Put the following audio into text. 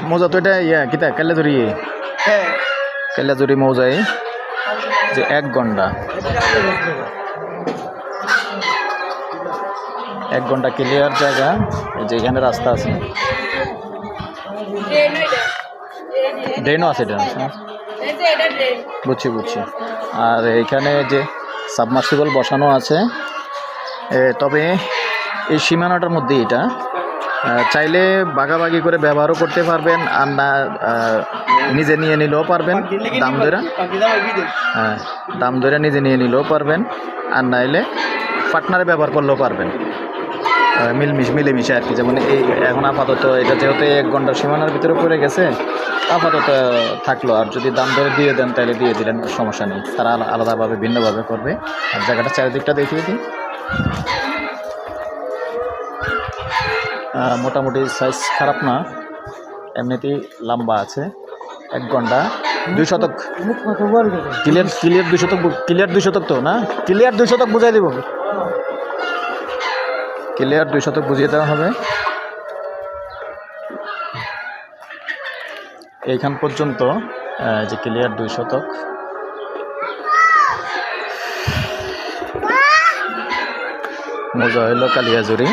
মৌজা তো এটা ইয়া কিতা কাল্লাজুরি হ্যাঁ কাল্লাজুরি মৌজায় যে 1 ঘন্টা 1 ঘন্টা ক্লিয়ার জায়গা যে এখানে রাস্তা আছে ড্রেনও আছে বুঝছি বুঝছি আর এখানে যে সাবমার্সিবল বসানো আছে তবে এই সীমানাটার মধ্যে এটা চাইলে ভাগাভাগি করে ব্যবহারও করতে পারবেন আর না নিজে নিয়ে নিলেও পারবেন দাম ধরে নিজে নিয়ে নিলেও পারবেন আর নাইলে পার্টনারে ব্যবহার করলেও পারবেন মিলেমিশে আর কি। যেমন এই এখন আপাতত এটা যেহেতু 1 ঘন্টার সীমানার ভিতরে পড়ে গেছে আপাতত থাকলো, আর যদি দাম ধরে দিয়ে দেন তাহলে দিয়ে দিলেন, সমস্যা নেই, তারা আলাদাভাবে ভিন্নভাবে করবে। আর জায়গাটা চারিদিকটা দেখিয়ে দিই, মোটামুটি সাইজ খারাপ না, এমনিতেই লম্বা আছে। 1 ঘন্টা 2 শতক ক্লিয়ার 2 শতক তো না, ক্লিয়ার 2 শতক বুঝাই দেব, ক্লিয়ার 2 শতক বুঝিয়ে দেওয়া হবে। এইখান পর্যন্ত যে ক্লিয়ার 2 শতক। মৌজা হইল কালিয়াজুরি।